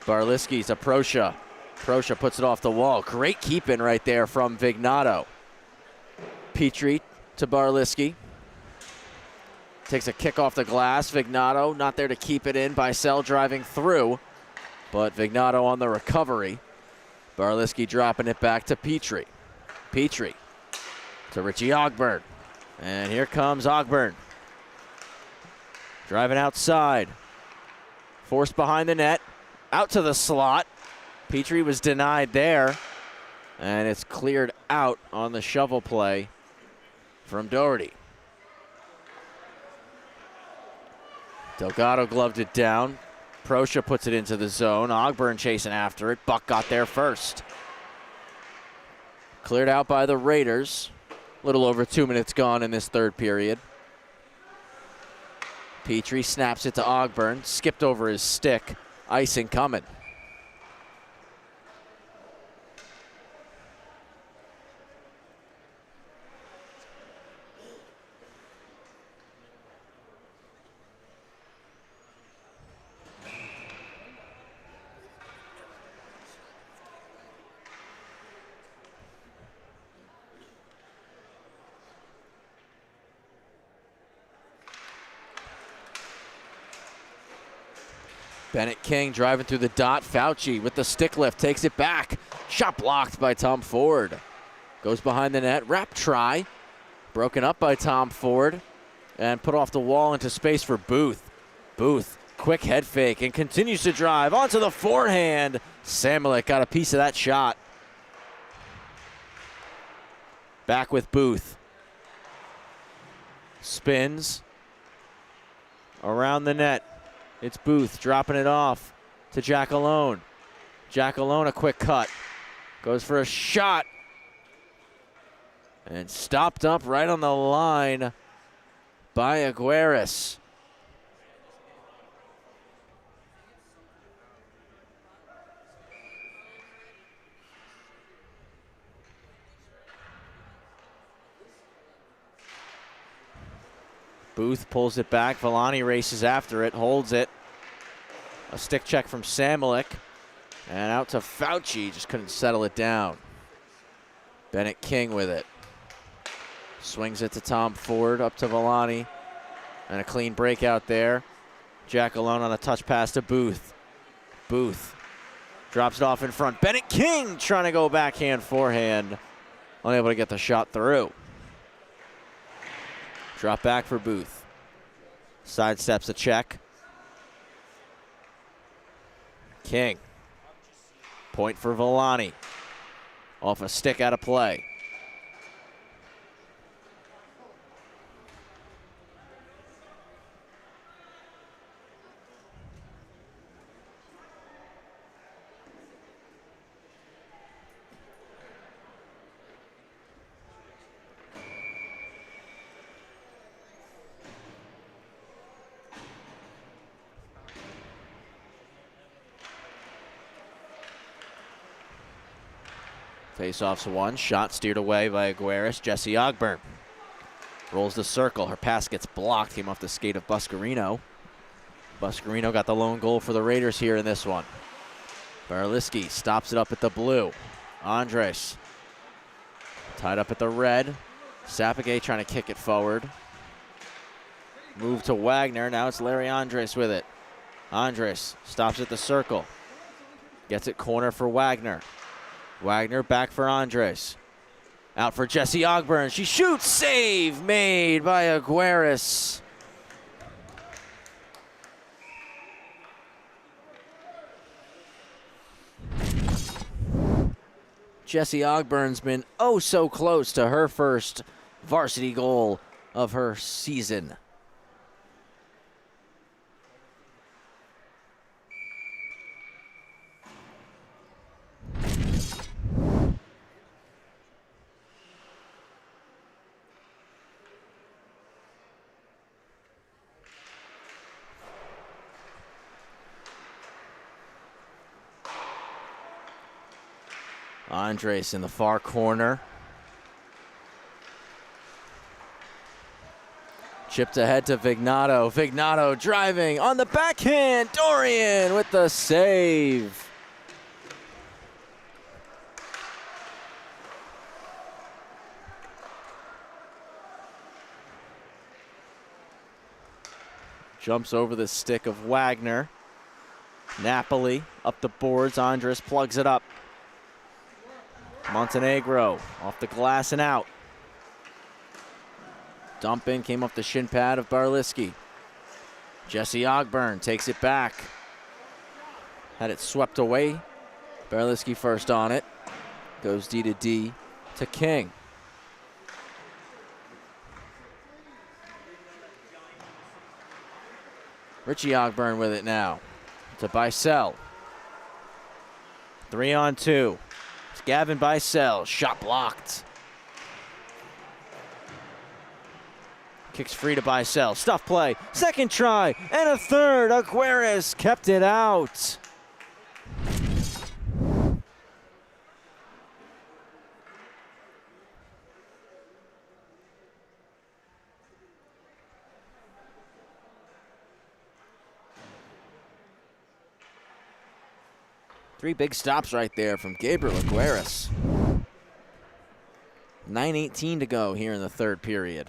Barliski's a Proscia. Proscia puts it off the wall. Great keep-in right there from Vignato. Petrie to Barliski. Takes a kick off the glass. Vignato not there to keep it in. Bicel driving through, but Vignato on the recovery. Barliski dropping it back to Petrie. Petrie to Richie Ogburn. And here comes Ogburn. Driving outside. Forced behind the net. Out to the slot. Petrie was denied there. And it's cleared out on the shovel play from Doherty. Delgado gloved it down. Proscia puts it into the zone. Ogburn chasing after it. Buck got there first. Cleared out by the Raiders. A little over 2 minutes gone in this third period. Petrie snaps it to Ogburn. Skipped over his stick. Icing coming. Bennett King driving through the dot. Fauci with the stick lift, takes it back. Shot blocked by Tom Ford. Goes behind the net, wrap try. Broken up by Tom Ford and put off the wall into space for Booth. Booth, quick head fake and continues to drive onto the forehand. Samulik got a piece of that shot. Back with Booth. Spins around the net. It's Booth dropping it off to Jackalone. Jackalone, a quick cut. Goes for a shot. And stopped up right on the line by Aguirres. Booth pulls it back. Villani races after it, holds it. A stick check from Samulik. And out to Fauci, just couldn't settle it down. Bennett King with it. Swings it to Tom Ford, up to Villani. And a clean breakout there. Jack alone on a touch pass to Booth. Booth drops it off in front. Bennett King trying to go backhand, forehand. Unable to get the shot through. Drop back for Booth. Sidesteps a check. King. Point for Villani. Off a stick out of play. Face-off's one. Shot steered away by Aguirres. Jesse Ogburn rolls the circle. Her pass gets blocked. Came off the skate of Buscarino. Buscarino got the lone goal for the Raiders here in this one. Barliski stops it up at the blue. Andres tied up at the red. Sapigay trying to kick it forward. Move to Wagner. Now it's Larry Andres with it. Andres stops at the circle. Gets it corner for Wagner. Wagner back for Andres. Out for Jesse Ogburn. She shoots. Save made by Aguirres. Jesse Ogburn's been oh so close to her first varsity goal of her season. Andres in the far corner. Chipped ahead to Vignato. Vignato driving on the backhand. Dorian with the save. Jumps over the stick of Wagner. Napoli up the boards. Andres plugs it up. Montenegro off the glass and out. Dump in, came off the shin pad of Barliski. Jesse Ogburn takes it back. Had it swept away. Barliski first on it. Goes D to D to King. Richie Ogburn with it now to Bicel. 3-on-2. It's Gavin Bicel. Shot blocked. Kicks free to Bicel. Stuff play. Second try and a third. Aguirres kept it out. Three big stops right there from Gabriel Aguirres. 9:18 to go here in the third period.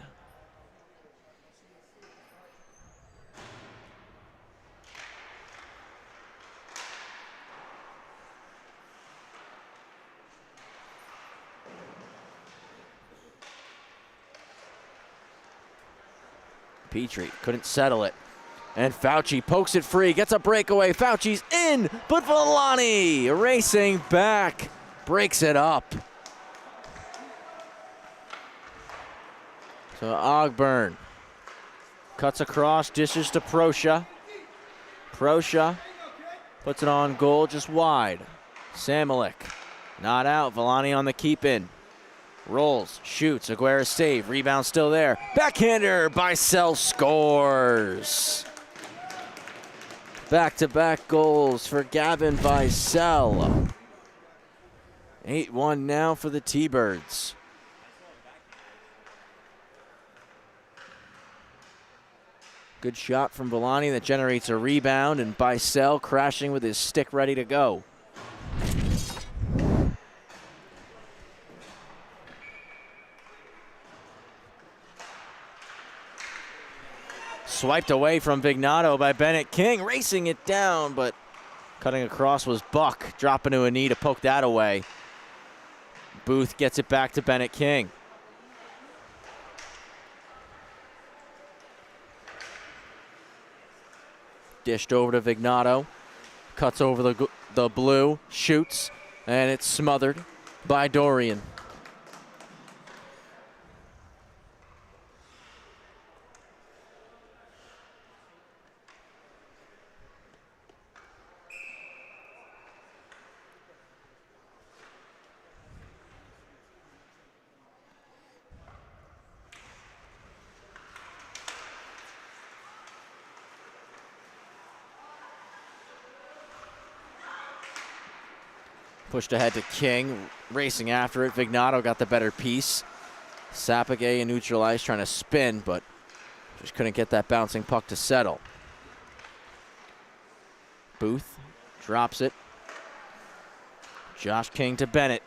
Petrie couldn't settle it. And Fauci pokes it free, gets a breakaway. Fauci's in, but Villani racing back, breaks it up. So Ogburn cuts across, dishes to Proscia. Proscia puts it on goal, just wide. Samolik not out, Villani on the keep in. Rolls, shoots, Aguirre save, rebound still there. Backhander, Bicel scores. Back-to-back goals for Gavin Bicel. 8-1 now for the T-Birds. Good shot from Villani that generates a rebound, and Bicel crashing with his stick ready to go. Swiped away from Vignato by Bennett King, racing it down, but cutting across was Buck, dropping to a knee to poke that away. Booth gets it back to Bennett King. Dished over to Vignato, cuts over the blue, shoots, and it's smothered by Dorian. Pushed ahead to King, racing after it. Vignato got the better piece. Sapagay in neutral ice trying to spin, but just couldn't get that bouncing puck to settle. Booth drops it. Josh King to Bennett.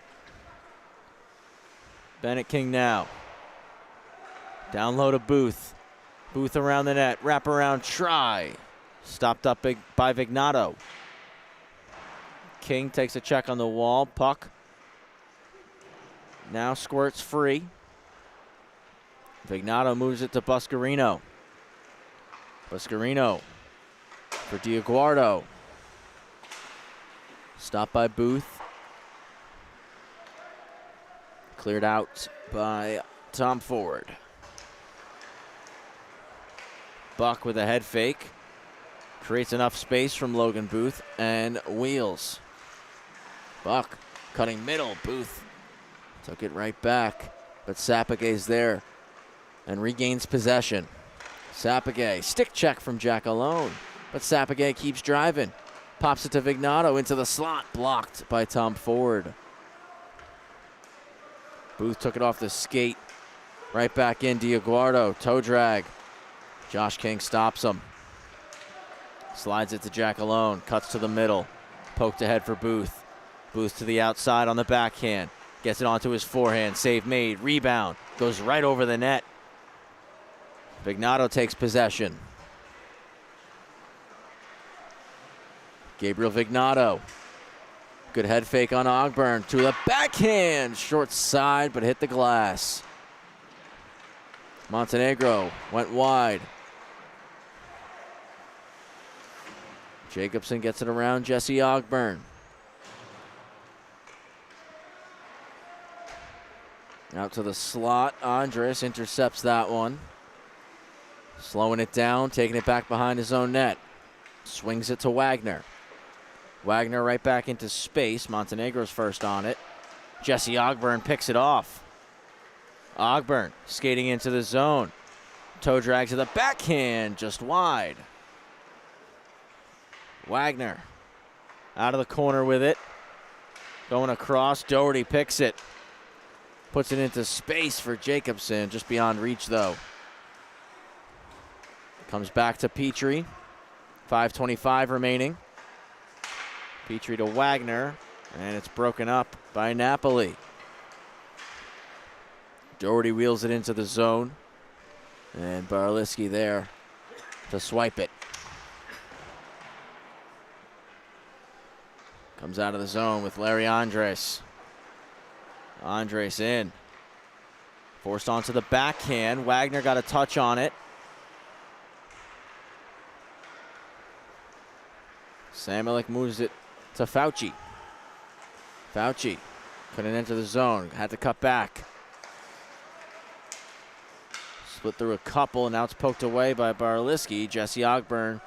Bennett King now. Down low to Booth. Booth around the net, wraparound try. Stopped up by Vignato. King takes a check on the wall. Puck now squirts free. Vignato moves it to Buscarino. Buscarino for Diaguardo. Stopped by Booth. Cleared out by Tom Ford. Buck with a head fake. Creates enough space from Logan Booth and wheels. Buck cutting middle. Booth took it right back, but Sapagay's there and regains possession. Sapagay, stick check from Jack alone, but Sapagay keeps driving. Pops it to Vignato into the slot, blocked by Tom Ford. Booth took it off the skate, right back in. Diaguardo, toe drag. Josh King stops him. Slides it to Jack alone, cuts to the middle, poked ahead for Booth. Booth to the outside on the backhand, gets it onto his forehand, save made, rebound, goes right over the net. Vignato takes possession. Gabriel Vignato, good head fake on Ogburn, to the backhand, short side, but hit the glass. Montenegro went wide. Jacobson gets it around Jesse Ogburn. Out to the slot. Andres intercepts that one. Slowing it down, taking it back behind his own net. Swings it to Wagner. Wagner right back into space. Montenegro's first on it. Jesse Ogburn picks it off. Ogburn skating into the zone. Toe drag to the backhand, just wide. Wagner out of the corner with it. Going across, Doherty picks it. Puts it into space for Jacobson, just beyond reach though. Comes back to Petrie. 5:25 remaining. Petrie to Wagner, and it's broken up by Napoli. Doherty wheels it into the zone, and Barliski there to swipe it. Comes out of the zone with Larry Andres. Andres in. Forced onto the backhand. Wagner got a touch on it. Samulik moves it to Fauci. Fauci couldn't enter the zone, had to cut back. Split through a couple, and now it's poked away by Barliski. Jesse Ogburn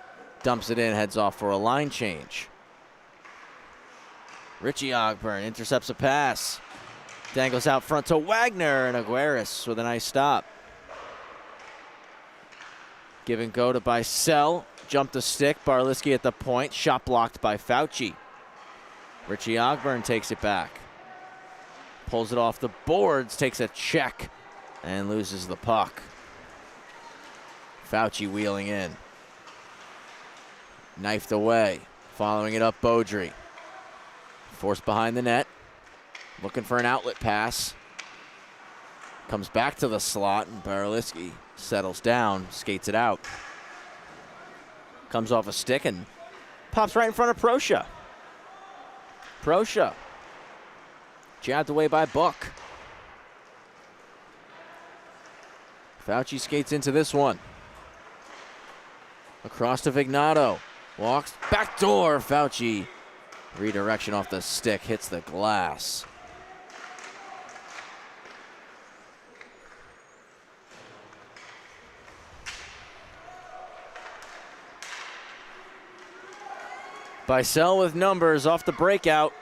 dumps it in, heads off for a line change. Richie Ogburn intercepts a pass. Dangles out front to Wagner, and Aguirres with a nice stop. Give and go to Bicel. Jumped the stick. Barliski at the point. Shot blocked by Fauci. Richie Ogburn takes it back. Pulls it off the boards. Takes a check and loses the puck. Fauci wheeling in. Knifed away. Following it up, Beaudry. Forced behind the net. Looking for an outlet pass. Comes back to the slot, and Barliski settles down, skates it out. Comes off a stick and pops right in front of Proscia. Proscia jabbed away by Buck. Fauci skates into this one. Across to Vignato. Walks back door. Fauci. Redirection off the stick. Hits the glass. Bicel with numbers off the breakout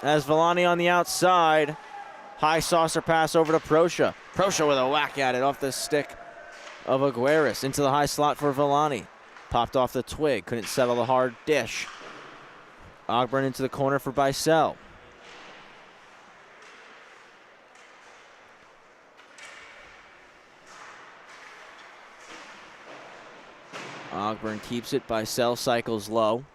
as Villani on the outside. High saucer pass over to Proscia. Proscia with a whack at it off the stick of Aguirres into the high slot for Villani. Popped off the twig, couldn't settle the hard dish. Ogburn into the corner for Bicel. Ogburn keeps it, Bicel cycles low.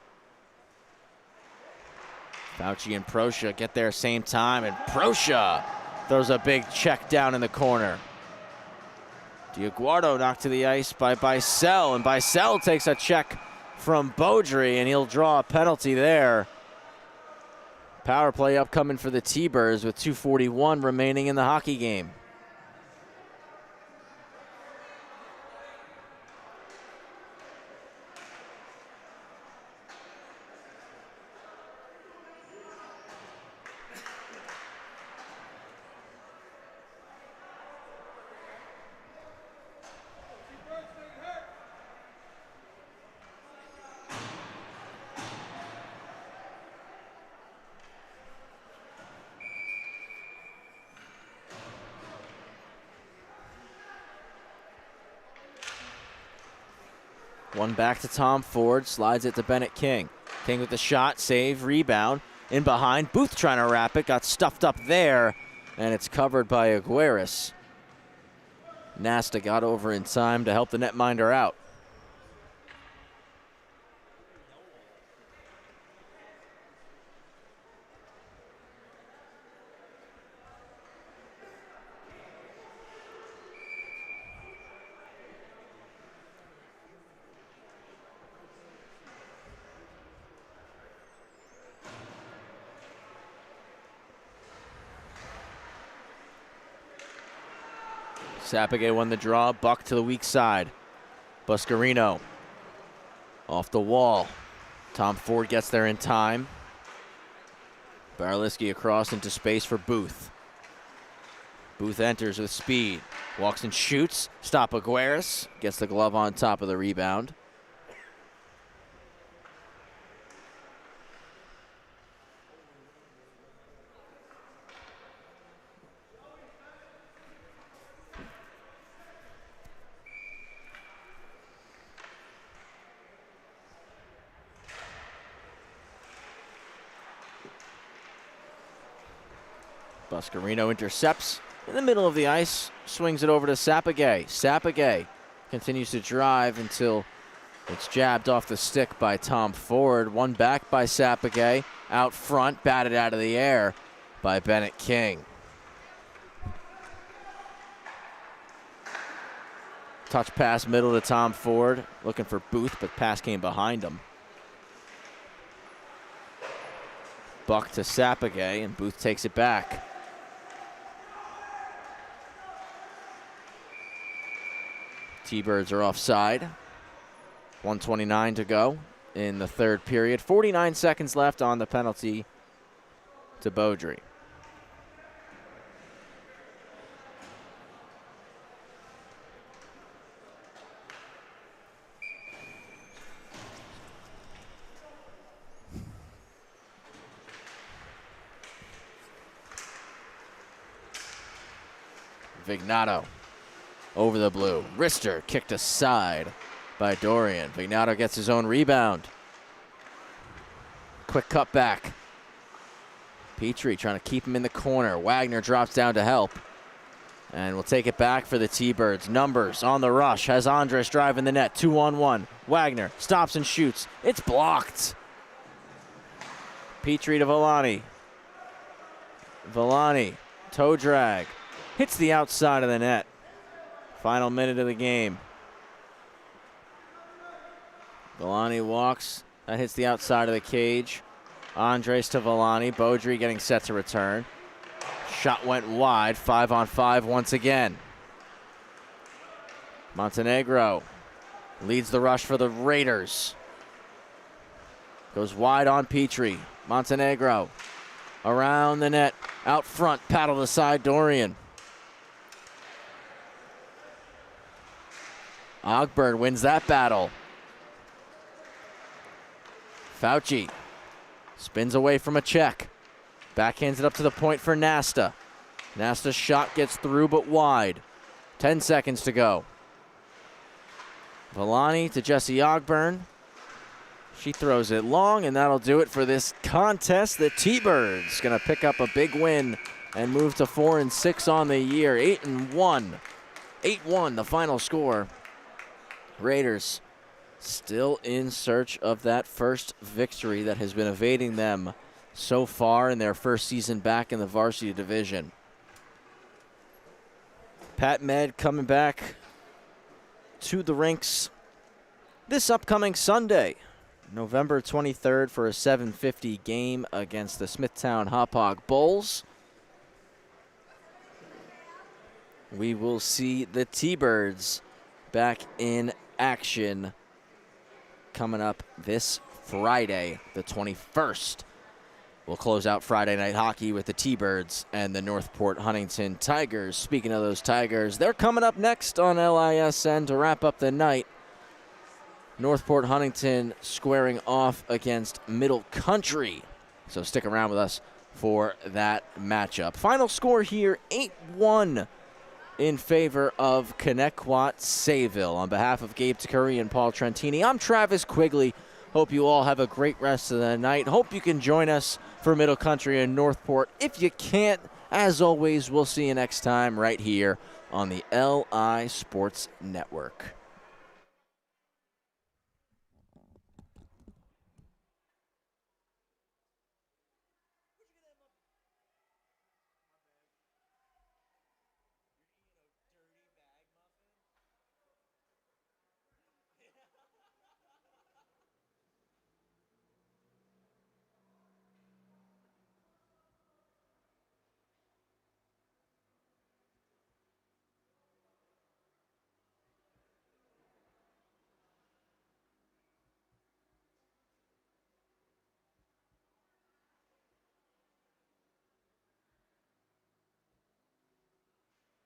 Fauci and Proscia get there same time, and Proscia throws a big check down in the corner. Diaguardo knocked to the ice by Bicel, and Bicel takes a check from Beaudry, and he'll draw a penalty there. Power play upcoming for the T-Birds with 2:41 remaining in the hockey game. One back to Tom Ford, slides it to Bennett King. King with the shot, save, rebound, in behind. Booth trying to wrap it, got stuffed up there, and it's covered by Aguirres. Nasta got over in time to help the netminder out. Sapigay won the draw, Buck to the weak side. Buscarino off the wall. Tom Ford gets there in time. Barliski across into space for Booth. Booth enters with speed. Walks and shoots. Stop Aguirres. Gets the glove on top of the rebound. Buscarino intercepts in the middle of the ice, swings it over to Sapagay. Sapagay continues to drive until it's jabbed off the stick by Tom Ford. One back by Sapagay. Out front, batted out of the air by Bennett King. Touch pass middle to Tom Ford, looking for Booth, but pass came behind him. Buck to Sapagay, and Booth takes it back. T-Birds are offside. 1:29 to go in the third period. 49 seconds left on the penalty to Beaudry. Vignato over the blue. Wrister kicked aside by Dorian. Vignato gets his own rebound. Quick cut back. Petrie trying to keep him in the corner. Wagner drops down to help. And we'll take it back for the T-Birds. Numbers on the rush. Has Andres driving the net. 2-on-1. Wagner stops and shoots. It's blocked. Petrie to Villani. Villani. Toe drag. Hits the outside of the net. Final minute of the game. Villani walks. That hits the outside of the cage. Andres to Villani. Beaudry getting set to return. Shot went wide. 5-on-5 once again. Montenegro leads the rush for the Raiders. Goes wide on Petrie. Montenegro around the net. Out front. Paddle to side. Dorian. Ogburn wins that battle. Fauci spins away from a check. Backhands it up to the point for Nasta. Nasta's shot gets through but wide. 10 seconds to go. Villani to Jesse Ogburn. She throws it long, and that'll do it for this contest. The T-Birds gonna pick up a big win and move to 4-6 on the year. 8-1. 8-1 the final score. Raiders still in search of that first victory that has been evading them so far in their first season back in the varsity division. Pat Med coming back to the rinks this upcoming Sunday, November 23rd, for a 7:50 game against the Smithtown Hauppauge Bulls. We will see the T-Birds back in action coming up this Friday, the 21st. We'll close out Friday night hockey with the T-Birds and the Northport Huntington Tigers. Speaking of those Tigers, they're coming up next on LISN to wrap up the night. Northport Huntington squaring off against Middle Country. So stick around with us for that matchup. Final score here, 8-1 in favor of Connetquot Sayville. On behalf of Gabe Takuri and Paul Trentini, I'm Travis Quigley. Hope you all have a great rest of the night. Hope you can join us for Middle Country and Northport. If you can't, as always, we'll see you next time right here on the LI Sports Network.